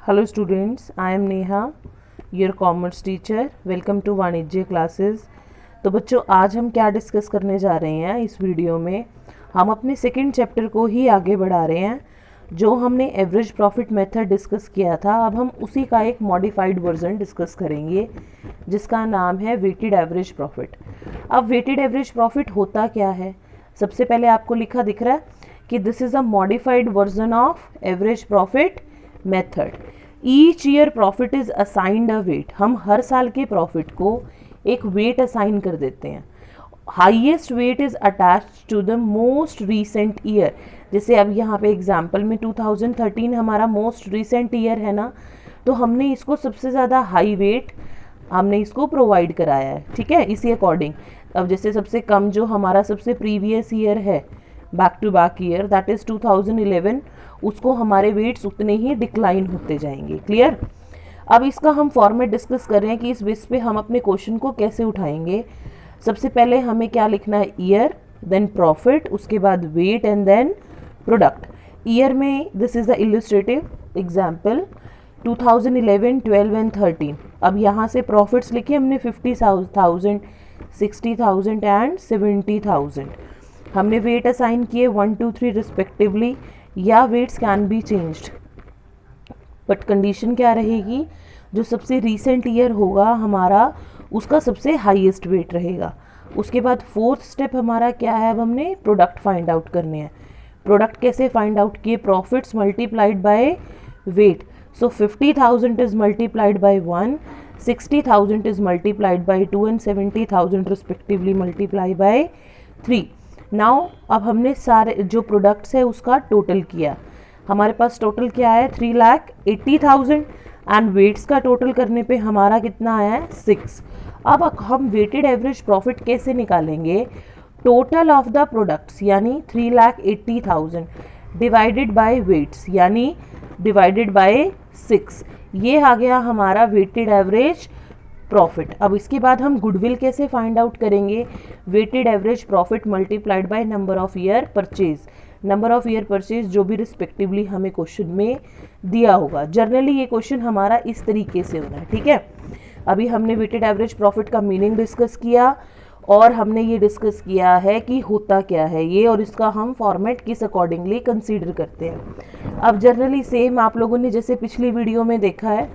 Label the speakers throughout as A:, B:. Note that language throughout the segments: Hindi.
A: Hello students, I am Neha, your commerce teacher. Welcome to वाणिज्य क्लासेस। तो बच्चों आज हम क्या डिस्कस करने जा रहे हैं इस वीडियो में, हम अपने सेकंड चैप्टर को ही आगे बढ़ा रहे हैं। जो हमने एवरेज प्रॉफिट मेथड डिस्कस किया था, अब हम उसी का एक मॉडिफाइड वर्जन डिस्कस करेंगे जिसका नाम है वेटेड एवरेज प्रॉफिट। अब वेटेड एवरेज प्रॉफिट होता क्या है? सबसे पहले आपको लिखा दिख रहा है कि this is a modified version of average profit method. Each year profit is assigned a weight. हम हर साल के प्रॉफिट को एक वेट असाइन कर देते हैं। Highest weight is attached to the most recent year. जैसे अब यहाँ पे एग्जांपल में 2013 हमारा मोस्ट रीसेंट ईयर है ना, तो हमने इसको सबसे ज़्यादा हाई वेट हमने इसको प्रोवाइड कराया है। ठीक है, इसी अकॉर्डिंग अब जैसे सबसे कम जो हमारा सबसे प्रीवियस ईयर है, back to back year, that is 2011, उसको हमारे वेट्स उतने ही डिक्लाइन होते जाएंगे। क्लियर? अब इसका हम फॉर्मेट डिस्कस कर रहे हैं कि इस बेस पे हम अपने क्वेश्चन को कैसे उठाएंगे। सबसे पहले हमें क्या लिखना है? ईयर, देन प्रॉफिट, उसके बाद wait and then product. Year में this is the illustrative example 2011, 12 and 13। अब यहाँ से प्रॉफिट्स लिखे हमने 50,000, 60,000 एंड 70,000। हमने वेट असाइन किए 1, 2, 3 रिस्पेक्टिवली, या weights can be changed, but condition क्या रहेगी? जो सबसे रीसेंट ईयर होगा हमारा, उसका सबसे हाईएस्ट वेट रहेगा। उसके बाद फोर्थ स्टेप हमारा क्या है? अब हमने प्रोडक्ट फाइंड आउट करने हैं। प्रोडक्ट कैसे फाइंड आउट किए? Profits multiplied by weight. So 50,000 is multiplied by 1, 60,000 is multiplied by 2 and 70,000 respectively multiply by 3। Now अब हमने सारे जो प्रोडक्ट्स है उसका टोटल किया। हमारे पास टोटल क्या है? 3,80,000 एंड वेट्स का टोटल करने पे हमारा कितना आया है? 6। अब हम वेटेड एवरेज प्रॉफिट कैसे निकालेंगे? टोटल ऑफ द प्रोडक्ट्स यानी 3,80,000 डिवाइडेड बाय वेट्स यानी डिवाइडेड बाय 6। ये आ गया हमारा वेटेड एवरेज प्रॉफिट। अब इसके बाद हम गुडविल कैसे फाइंड आउट करेंगे? Weighted average profit multiplied by number of year purchase. Number of year purchase जो भी रिस्पेक्टिवली हमें क्वेश्चन में दिया होगा। जनरली ये क्वेश्चन हमारा इस तरीके से होना है। ठीक है, अभी हमने वेटेड एवरेज प्रॉफिट का मीनिंग डिस्कस किया और हमने ये डिस्कस किया है कि होता क्या है ये, और इसका हम फॉर्मेट किस अकॉर्डिंगली कंसीडर करते हैं। अब जनरली सेम आप लोगों ने जैसे पिछली वीडियो में देखा है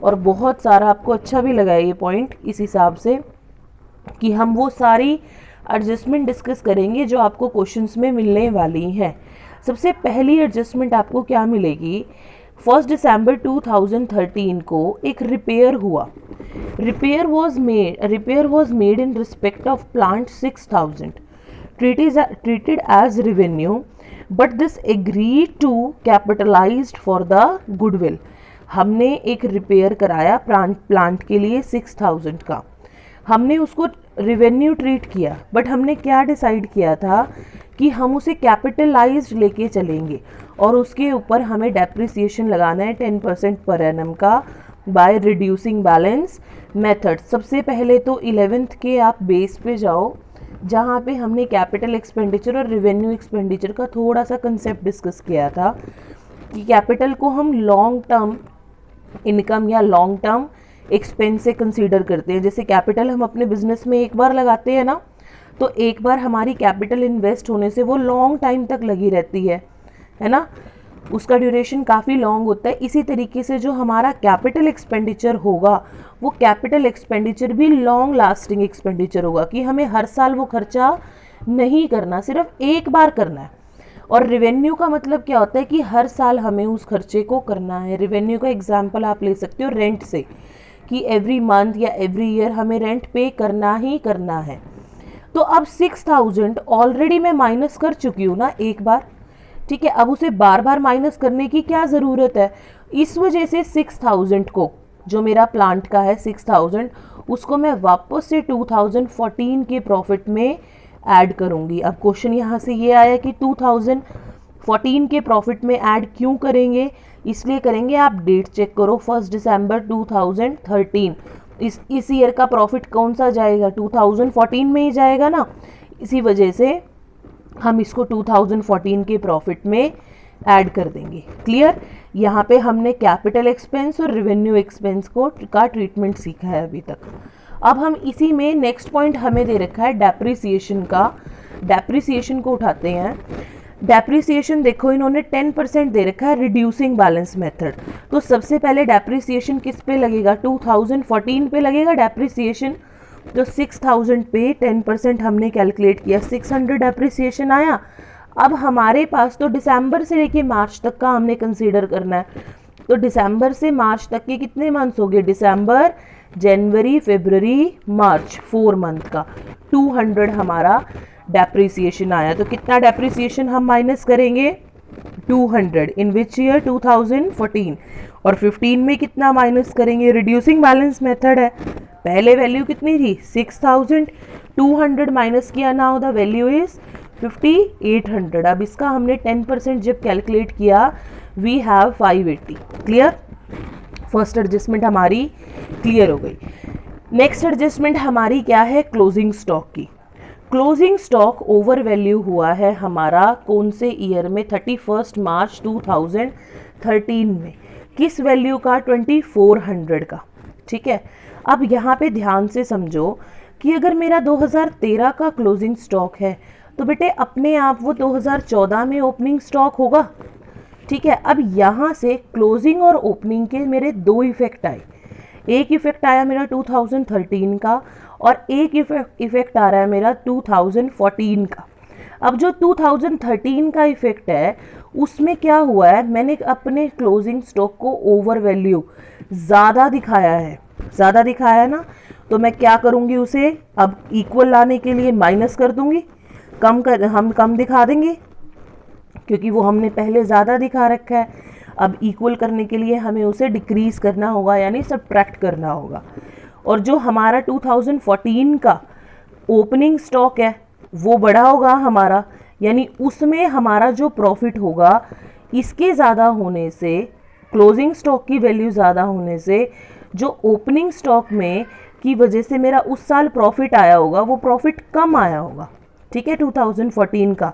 A: और बहुत सारा आपको अच्छा भी लगा ये पॉइंट, इस हिसाब से कि हम वो सारी एडजस्टमेंट डिस्कस करेंगे जो आपको क्वेश्चंस में मिलने वाली हैं। सबसे पहली एडजस्टमेंट आपको क्या मिलेगी? 1 दिसंबर 2013 को एक रिपेयर हुआ। Repair was made in respect of plant 6,000 treated as revenue, but this agreed to capitalized for the goodwill। हमने एक रिपेयर कराया प्लांट के लिए 6,000 का, हमने उसको रेवेन्यू ट्रीट किया, बट हमने क्या डिसाइड किया था कि हम उसे कैपिटलाइज्ड लेके चलेंगे और उसके ऊपर हमें डेप्रिसिएशन लगाना है 10% पर एनम का बाय रिड्यूसिंग बैलेंस मेथड। सबसे पहले तो 11th के आप बेस पे जाओ जहाँ पे हमने कैपिटल एक्सपेंडिचर और रेवेन्यू एक्सपेंडिचर का थोड़ा सा कंसेप्ट डिस्कस किया था कि कैपिटल को हम लॉन्ग टर्म इनकम या लॉन्ग टर्म एक्सपेंस से कंसीडर करते हैं। जैसे कैपिटल हम अपने बिजनेस में एक बार लगाते हैं ना, तो एक बार हमारी कैपिटल इन्वेस्ट होने से वो लॉन्ग टाइम तक लगी रहती है ना, उसका ड्यूरेशन काफ़ी लॉन्ग होता है। इसी तरीके से जो हमारा कैपिटल एक्सपेंडिचर होगा, वो कैपिटल एक्सपेंडिचर भी लॉन्ग लास्टिंग एक्सपेंडिचर होगा कि हमें हर साल वो खर्चा नहीं करना, सिर्फ एक बार करना है। और रेवेन्यू का मतलब क्या होता है कि हर साल हमें उस खर्चे को करना है। रेवेन्यू का एग्जाम्पल आप ले सकते हो रेंट से, कि एवरी मंथ या एवरी ईयर हमें रेंट पे करना ही करना है। तो अब 6,000 ऑलरेडी मैं माइनस कर चुकी हूँ ना एक बार, ठीक है, अब उसे बार बार माइनस करने की क्या ज़रूरत है? इस वजह से 6,000 को, जो मेरा प्लांट का है 6,000, उसको मैं वापस से 2014 के प्रॉफिट में ऐड करूँगी। अब क्वेश्चन यहाँ से ये आया कि 2014 के प्रॉफिट में ऐड क्यों करेंगे? इसलिए करेंगे, आप डेट चेक करो 1 दिसंबर 2013। इस ईयर का प्रॉफिट कौन सा जाएगा? 2014 में ही जाएगा ना, इसी वजह से हम इसको 2014 के प्रॉफिट में ऐड कर देंगे। क्लियर? यहाँ पे हमने कैपिटल एक्सपेंस और रेवेन्यू एक्सपेंस का ट्रीटमेंट सीखा है अभी तक। अब हम इसी में नेक्स्ट पॉइंट हमें दे रखा है डेप्रिसिएशन का। डेप्रिसिएशन को उठाते हैं। डेप्रिसिएशन देखो इन्होंने 10% दे रखा है रिड्यूसिंग बैलेंस मेथड। तो सबसे पहले डेप्रिसिएशन किस पे लगेगा, 2014 पे लगेगा डेप्रिसिएशन। तो 6000 पे 10% हमने कैलकुलेट किया, 600 डेप्रिसिएशन आया। अब हमारे पास तो दिसंबर से लेके मार्च तक का हमने कंसीडर करना है। तो दिसंबर से मार्च तक के कितने मंथ्स हो गए, दिसंबर, जनवरी, फरवरी, मार्च, 4 मंथ का 200 हमारा डेप्रिसिएशन आया। तो कितना डेप्रिसिएशन हम माइनस करेंगे, 200 इन विच ईयर, 2014। और 15 में कितना माइनस करेंगे, रिड्यूसिंग बैलेंस मेथड है। पहले वैल्यू कितनी थी, 6000, 200 माइनस किया, नाउ द वैल्यू इज 5800। अब इसका हमने 10% जब कैलकुलेट किया, we have 580। Clear, first adjustment हमारी क्लियर हो गई। नेक्स्ट एडजस्टमेंट हमारी क्या है, क्लोजिंग स्टॉक की। क्लोजिंग स्टॉक ओवर वैल्यू हुआ है हमारा कौन से ईयर में, 31 मार्च 2013 में। किस वैल्यू का, 2400 का। ठीक है, अब यहाँ पे ध्यान से समझो कि अगर मेरा 2013 का क्लोजिंग स्टॉक है तो बेटे अपने आप वो 2014 में ओपनिंग स्टॉक होगा। ठीक है, अब यहाँ से क्लोजिंग और ओपनिंग के मेरे दो इफेक्ट आए। एक इफेक्ट आया मेरा 2013 का और एक इफेक्ट आ रहा है मेरा 2014 का। अब जो 2013 का इफेक्ट है उसमें क्या हुआ है, मैंने अपने क्लोजिंग स्टॉक को ओवर वैल्यू ज़्यादा दिखाया है, ज़्यादा दिखाया है ना। तो मैं क्या करूँगी, उसे अब इक्वल लाने के लिए माइनस कर दूँगी, हम कम दिखा देंगे क्योंकि वो हमने पहले ज़्यादा दिखा रखा है। अब इक्वल करने के लिए हमें उसे डिक्रीज करना होगा, यानी सब्ट्रैक्ट करना होगा। और जो हमारा 2014 का ओपनिंग स्टॉक है वो बड़ा होगा हमारा, यानी उसमें हमारा जो प्रॉफिट होगा इसके ज़्यादा होने से, क्लोजिंग स्टॉक की वैल्यू ज़्यादा होने से जो ओपनिंग स्टॉक में की वजह से मेरा उस साल प्रॉफिट आया होगा वो प्रॉफिट कम आया होगा। ठीक है, 2014 का।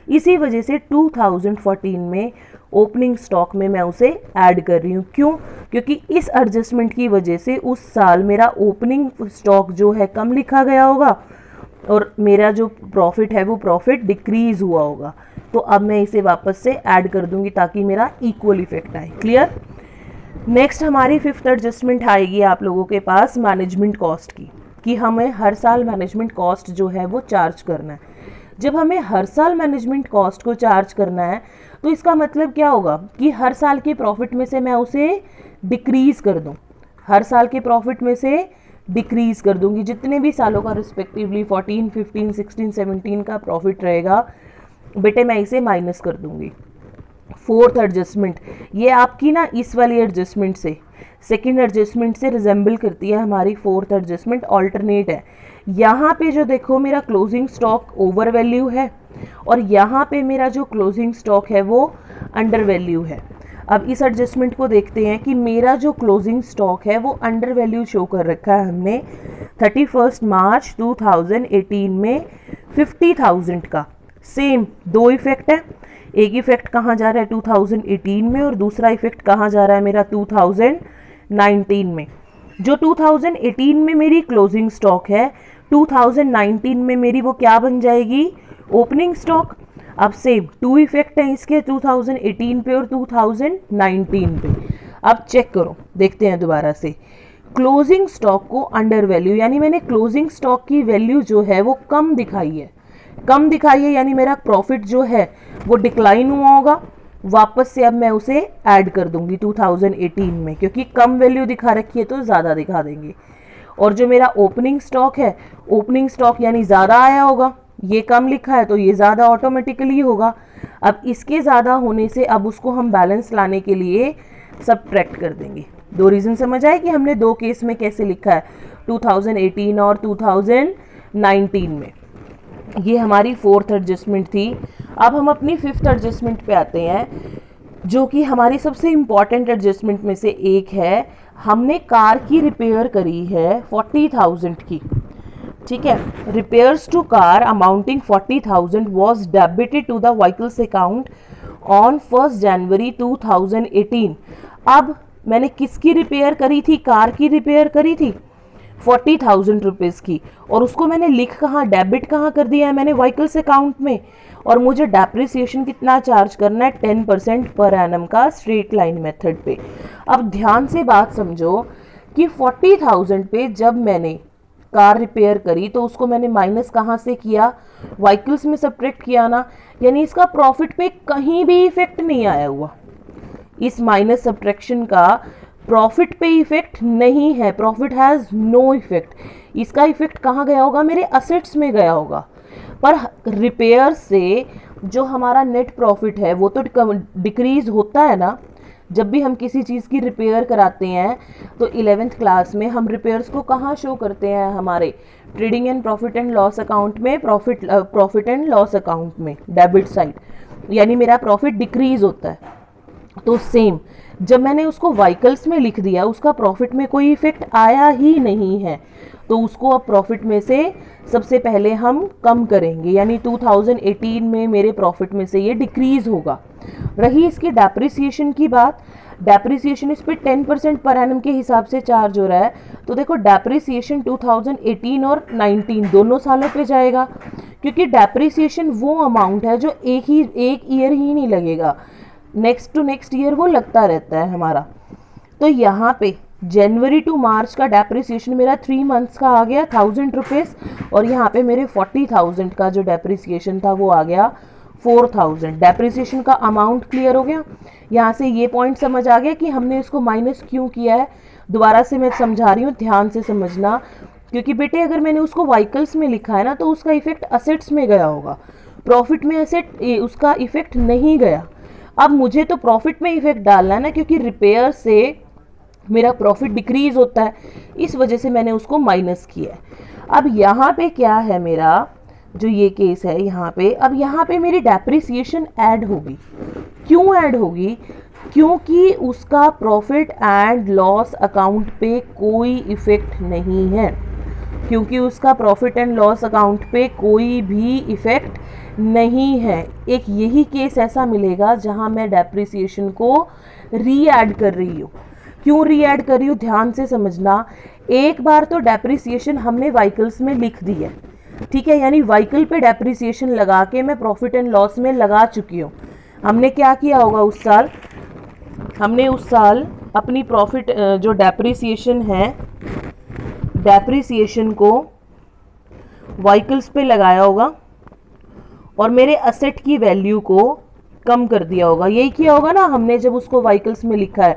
A: इसी वजह से 2014 में ओपनिंग स्टॉक में मैं उसे ऐड कर रही हूँ। क्यों, क्योंकि इस एडजस्टमेंट की वजह से उस साल मेरा ओपनिंग स्टॉक जो है कम लिखा गया होगा और मेरा जो प्रॉफिट है वो प्रॉफिट डिक्रीज हुआ होगा। तो अब मैं इसे वापस से ऐड कर दूंगी ताकि मेरा इक्वल इफेक्ट आए। क्लियर। नेक्स्ट हमारी फिफ्थ एडजस्टमेंट आएगी आप लोगों के पास मैनेजमेंट कॉस्ट की, कि हमें हर साल मैनेजमेंट कॉस्ट जो है वो चार्ज करना है। जब हमें हर साल मैनेजमेंट कॉस्ट को चार्ज करना है तो इसका मतलब क्या होगा कि हर साल के प्रॉफिट में से मैं उसे डिक्रीज कर दूं, हर साल के प्रॉफिट में से डिक्रीज कर दूंगी। जितने भी सालों का रिस्पेक्टिवली 14, 15, 16, 17 का प्रॉफिट रहेगा बेटे मैं इसे माइनस कर दूंगी। फोर्थ एडजस्टमेंट, ये आपकी ना इस वाली एडजस्टमेंट से, सेकेंड एडजस्टमेंट से रिजेंबल करती है हमारी फोर्थ एडजस्टमेंट, ऑल्टरनेट है। यहाँ पे जो देखो मेरा क्लोजिंग स्टॉक ओवर वैल्यू है और यहाँ पे मेरा जो क्लोजिंग स्टॉक है वो अंडर वैल्यू है। अब इस एडजस्टमेंट को देखते हैं कि मेरा जो क्लोजिंग स्टॉक है वो अंडर वैल्यू शो कर रखा है हमने 31 मार्च 2018 में 50,000 का। सेम दो इफेक्ट है, एक इफेक्ट कहाँ जा रहा है 2018 में और दूसरा इफेक्ट कहाँ जा रहा है मेरा 2019 में। जो 2018 में मेरी क्लोजिंग स्टॉक है 2019 में मेरी वो क्या बन जाएगी, ओपनिंग स्टॉक। अब सेम टू इफेक्ट हैं इसके 2018 पे और 2019 पे। अब चेक करो, देखते हैं दोबारा से। क्लोजिंग स्टॉक को अंडर वैल्यू, यानी मैंने क्लोजिंग स्टॉक की वैल्यू जो है वो कम दिखाई है, कम दिखाई है, यानी मेरा प्रॉफिट जो है वो डिक्लाइन हुआ होगा। वापस से अब मैं उसे ऐड कर दूंगी 2018 में, क्योंकि कम वैल्यू दिखा रखी है तो ज़्यादा दिखा देंगे। और जो मेरा ओपनिंग स्टॉक है, ओपनिंग स्टॉक यानी ज़्यादा आया होगा, ये कम लिखा है तो ये ज़्यादा ऑटोमेटिकली होगा। अब इसके ज़्यादा होने से अब उसको हम बैलेंस लाने के लिए सबट्रैक्ट कर देंगे। दो रीज़न समझ आए कि हमने दो केस में कैसे लिखा है, 2018 और 2019 में। ये हमारी फोर्थ एडजस्टमेंट थी। अब हम अपनी फिफ्थ एडजस्टमेंट पे आते हैं, जो कि हमारी सबसे इम्पॉर्टेंट एडजस्टमेंट में से एक है। हमने कार की रिपेयर करी है 40,000 की, ठीक है। Repairs to car amounting 40,000 was debited to the vehicles account on 1 January 2018। अब मैंने किसकी रिपेयर करी थी, कार की रिपेयर करी थी 40,000 रुपीज़ की, और उसको मैंने लिख कहाँ, डेबिट कहाँ कर दिया है मैंने, व्हीकल्स अकाउंट में। और मुझे डेप्रिसिएशन कितना चार्ज करना है, 10% पर एनम का स्ट्रेट लाइन मेथड पे। अब ध्यान से बात समझो कि 40,000 पे जब मैंने कार रिपेयर करी तो उसको मैंने माइनस कहाँ से किया, व्हीकल्स में सब्ट्रैक्ट किया ना, यानी इसका प्रॉफिट पे कहीं भी इफेक्ट नहीं आया हुआ। इस माइनस सब्ट्रैक्शन का प्रॉफिट पे इफेक्ट नहीं है, प्रॉफिट हैज़ नो इफेक्ट। इसका इफेक्ट कहाँ गया होगा, मेरे असेट्स में गया होगा। पर रिपेयर से जो हमारा नेट प्रॉफिट है वो तो डिक्रीज होता है ना। जब भी हम किसी चीज़ की रिपेयर कराते हैं तो 11th क्लास में हम रिपेयर्स को कहाँ शो करते हैं, हमारे trading and profit and loss account में, प्रॉफिट एंड लॉस अकाउंट में, डेबिट साइड, यानी मेरा प्रॉफिट डिक्रीज होता है। तो सेम जब मैंने उसको व्हीकल्स में लिख दिया, उसका प्रॉफिट में कोई इफेक्ट आया ही नहीं है, तो उसको अब प्रॉफिट में से सबसे पहले हम कम करेंगे, यानी 2018 में मेरे प्रॉफिट में से ये डिक्रीज होगा। रही इसकी डेप्रिसिएशन की बात, डेप्रिसिएशन इस पे 10% पर एनम के हिसाब से चार्ज हो रहा है। तो देखो डेप्रिसिएशन 2018 और 19 दोनों सालों पे जाएगा, क्योंकि डेप्रिसिएशन वो अमाउंट है जो एक ईयर ही नहीं लगेगा, नेक्स्ट टू नेक्स्ट ईयर वो लगता रहता है हमारा। तो यहाँ पे जनवरी टू मार्च का डेप्रिसिएशन मेरा 3 मंथ्स का आ गया 1000 रुपीज़, और यहाँ पे मेरे 40,000 का जो डेप्रिसिएशन था वो आ गया 4000। डेप्रिसिएशन का अमाउंट क्लियर हो गया। यहाँ से ये पॉइंट समझ आ गया कि हमने इसको माइनस क्यों किया है। दोबारा से मैं समझा रही हूँ, ध्यान से समझना, क्योंकि बेटे अगर मैंने उसको व्हीकल्स में लिखा है ना तो उसका इफेक्ट असेट्स में गया होगा, प्रॉफिट में असेट उसका इफेक्ट नहीं गया। अब मुझे तो प्रॉफिट में इफेक्ट डालना है ना, क्योंकि रिपेयर से मेरा प्रॉफिट डिक्रीज होता है, इस वजह से मैंने उसको माइनस किया है। अब यहाँ पे क्या है मेरा जो ये केस है यहाँ पे, अब यहाँ पे मेरी डेप्रिसिएशन ऐड होगी। क्यों ऐड होगी, क्योंकि उसका प्रॉफिट एंड लॉस अकाउंट पे कोई इफेक्ट नहीं है, क्योंकि उसका प्रॉफिट एंड लॉस अकाउंट पे कोई भी इफेक्ट नहीं है। एक यही केस ऐसा मिलेगा जहां मैं डेप्रिसिएशन को री ऐड कर रही हूँ। क्यों री ऐड कर रही हूँ, ध्यान से समझना। एक बार तो डेप्रिसिएशन हमने व्हीकल्स में लिख दी है, ठीक है, यानी व्हीकल पे डेप्रिसिएशन लगा के मैं प्रॉफिट एंड लॉस में लगा चुकी हूँ। हमने क्या किया होगा उस साल, हमने उस साल अपनी प्रॉफिट जो डेप्रिसिएशन है, डेप्रिसिएशन को व्हीकल्स पे लगाया होगा और मेरे असेट की वैल्यू को कम कर दिया होगा। यही किया होगा ना हमने जब उसको व्हीकल्स में लिखा है।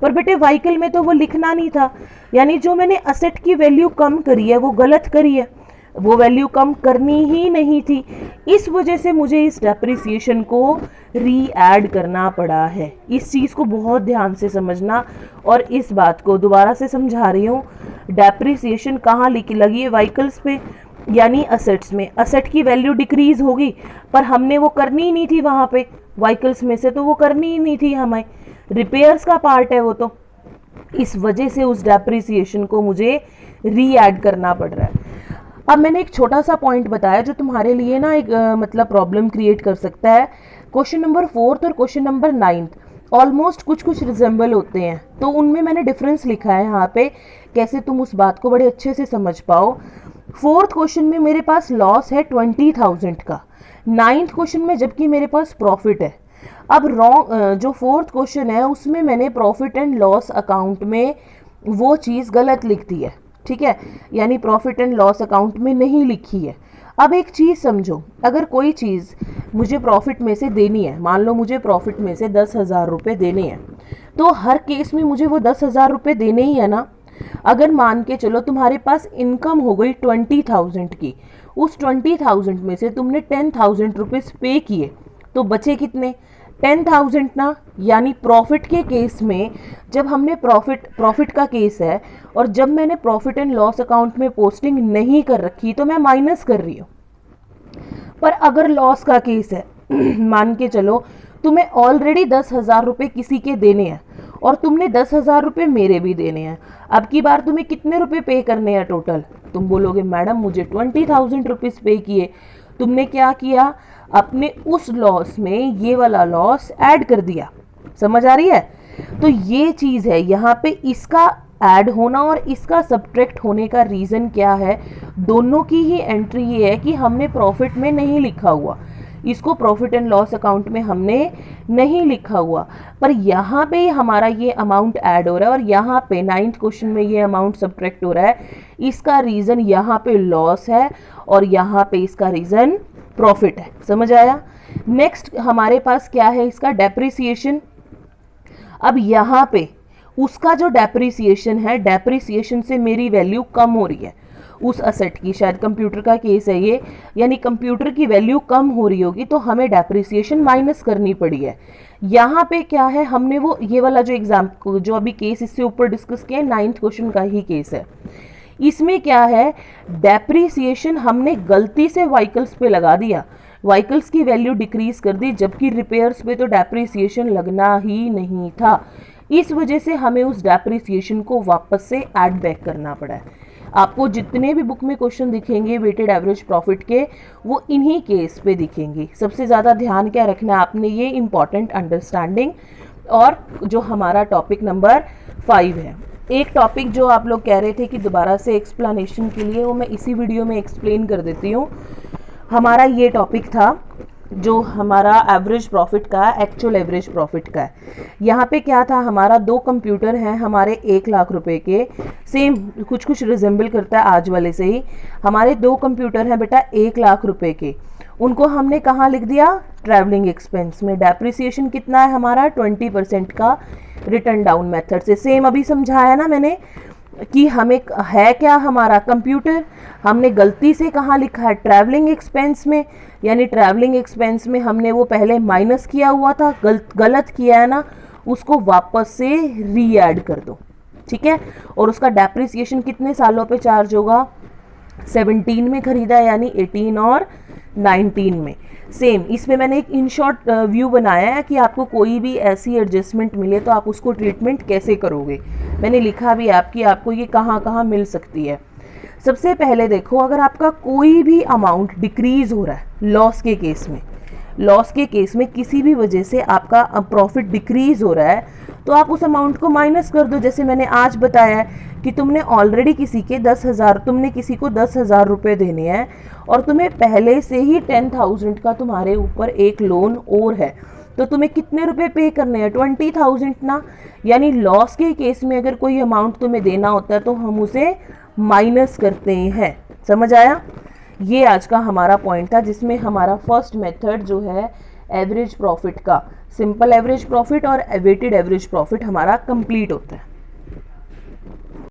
A: पर बेटे व्हीकल में तो वो लिखना नहीं था, यानी जो मैंने असेट की वैल्यू कम करी है वो गलत करी है, वो वैल्यू कम करनी ही नहीं थी। इस वजह से मुझे इस डेप्रिसिएशन को री ऐड करना पड़ा है। इस चीज़ को बहुत ध्यान से समझना, और इस बात को दोबारा से समझा रही हूँ। डेप्रिसिएशन कहाँ लगी है, व्हीकल्स पे, यानी असेट्स में। असेट की वैल्यू डिक्रीज होगी, पर हमने वो करनी ही नहीं थी वहाँ पे, व्हीकल्स में से तो वो करनी ही नहीं थी हमें, रिपेयर्स का पार्ट है वो तो। इस वजह से उस डेप्रिसिएशन को मुझे री ऐड करना पड़ रहा है। अब मैंने एक छोटा सा पॉइंट बताया जो तुम्हारे लिए ना एक मतलब प्रॉब्लम क्रिएट कर सकता है। क्वेश्चन नंबर 4 और क्वेश्चन नंबर 9 ऑलमोस्ट कुछ रिजेंबल होते हैं, तो उनमें मैंने डिफरेंस लिखा है यहाँ पे, कैसे तुम उस बात को बड़े अच्छे से समझ पाओ। 4th क्वेश्चन में मेरे पास लॉस है 20,000 का, 9th क्वेश्चन में जबकि मेरे पास प्रॉफिट है। अब रॉन्ग जो 4th क्वेश्चन है उसमें मैंने प्रॉफिट एंड लॉस अकाउंट में वो चीज़ गलत लिख दी है, ठीक है, यानी प्रॉफिट एंड लॉस अकाउंट में नहीं लिखी है। अब एक चीज़ समझो, अगर कोई चीज़ मुझे प्रॉफिट में से देनी है, मान लो मुझे प्रॉफिट में से 10,000 रुपये देने हैं, तो हर केस में मुझे वो 10,000 रुपये देने ही है ना। अगर मान के चलो तुम्हारे पास इनकम हो गई 20,000 की, उस 20,000 में से तुमने 10,000 रुपीज़ पे किए, तो बचे कितने, 10,000 ना। यानी प्रॉफिट के केस में जब हमने प्रॉफिट का केस है और जब मैंने प्रॉफिट एंड लॉस अकाउंट में पोस्टिंग नहीं कर रखी तो मैं माइनस कर रही हूँ। पर अगर लॉस का केस है मान के चलो तुम्हें ऑलरेडी 10,000 रुपये किसी के देने हैं और तुमने 10,000 रुपये मेरे भी देने हैं, अब की बार तुम्हें कितने रुपए पे करने हैं टोटल। तुम बोलोगे मैडम मुझे 20,000 रुपीज़ पे किए। तुमने क्या किया, अपने उस लॉस में ये वाला लॉस ऐड कर दिया। समझ आ रही है? तो ये चीज है यहाँ पे, इसका ऐड होना और इसका सब्ट्रैक्ट होने का रीजन क्या है, दोनों की ही एंट्री ये है कि हमने प्रॉफिट में नहीं लिखा हुआ, इसको प्रॉफिट एंड लॉस अकाउंट में हमने नहीं लिखा हुआ, पर यहाँ पे हमारा ये अमाउंट ऐड हो रहा है और यहाँ पे 9th क्वेश्चन में ये अमाउंट सब्ट्रैक्ट हो रहा है। इसका रीजन यहाँ पे लॉस है और यहाँ पे इसका रीजन प्रॉफिट है। समझ आया? नेक्स्ट हमारे पास क्या है, इसका डेप्रिसिएशन। अब यहाँ पे उसका जो डेप्रिसिएशन है, डेप्रिसिएशन से मेरी वैल्यू कम हो रही है उस असेट की, शायद कंप्यूटर का केस है ये, यानी कंप्यूटर की वैल्यू कम हो रही होगी तो हमें डेप्रिसिएशन माइनस करनी पड़ी है। यहाँ पे क्या है, हमने वो ये वाला जो एग्जाम जो अभी केस इससे ऊपर डिस्कस किया 9th क्वेश्चन का ही केस है। इसमें क्या है, डेप्रिसिएशन हमने गलती से व्हीकल्स पे लगा दिया, व्हीकल्स की वैल्यू डिक्रीज कर दी, जबकि रिपेयर्स पे तो डेप्रिसिएशन लगना ही नहीं था। इस वजह से हमें उस डेप्रिसिएशन को वापस से ऐड बैक करना पड़ा है। आपको जितने भी बुक में क्वेश्चन दिखेंगे वेटेड एवरेज प्रॉफिट के, वो इन्हीं केस पे दिखेंगे। सबसे ज़्यादा ध्यान क्या रखना है आपने, ये इंपॉर्टेंट अंडरस्टैंडिंग। और जो हमारा टॉपिक नंबर 5 है, एक टॉपिक जो आप लोग कह रहे थे कि दोबारा से एक्सप्लेनेशन के लिए, वो मैं इसी वीडियो में एक्सप्लेन कर देती हूँ। हमारा ये टॉपिक था जो हमारा एवरेज प्रॉफिट का, एक्चुअल एवरेज प्रॉफिट का है। यहाँ पे क्या था, हमारा 2 कंप्यूटर हैं हमारे 1 लाख रुपए के, सेम कुछ कुछ रिजेंबल करता है आज वाले से ही। हमारे 2 कंप्यूटर हैं बेटा 1 लाख रुपए के, उनको हमने कहाँ लिख दिया, ट्रैवलिंग एक्सपेंस में। डेप्रिसिएशन कितना है हमारा, 20% का रिटर्न डाउन मेथड से। सेम अभी समझाया ना मैंने कि हमें है क्या, हमारा कंप्यूटर, हमने गलती से कहाँ लिखा है, ट्रैवलिंग एक्सपेंस में, यानी ट्रैवलिंग एक्सपेंस में हमने वो पहले माइनस किया हुआ था, गलत किया है ना, उसको वापस से री ऐड कर दो। ठीक है? और उसका डेप्रिसिएशन कितने सालों पे चार्ज होगा, 17 में खरीदा यानी 18 और 19 में। सेम इसमें मैंने एक इन शॉर्ट व्यू बनाया है कि आपको कोई भी ऐसी एडजस्टमेंट मिले तो आप उसको ट्रीटमेंट कैसे करोगे। मैंने लिखा भी आपको ये कहाँ कहाँ मिल सकती है। सबसे पहले देखो, अगर आपका कोई भी अमाउंट डिक्रीज हो रहा है लॉस के केस में, लॉस के केस में किसी भी वजह से आपका प्रॉफिट डिक्रीज हो रहा है, तो आप उस अमाउंट को माइनस कर दो। जैसे मैंने आज बताया है कि तुमने ऑलरेडी किसी के 10,000, तुमने किसी को 10,000 रुपये देने हैं और तुम्हें पहले से ही 10,000 का तुम्हारे ऊपर एक लोन और है, तो तुम्हें कितने रुपए पे करने हैं, 20,000 ना। यानी लॉस के केस में अगर कोई अमाउंट तुम्हें देना होता है तो हम उसे माइनस करते हैं। समझ आया? ये आज का हमारा पॉइंट था, जिसमें हमारा फर्स्ट मेथड जो है एवरेज प्रॉफिट का, सिंपल एवरेज प्रॉफिट और वेटेड एवरेज प्रॉफिट हमारा कंप्लीट होता है।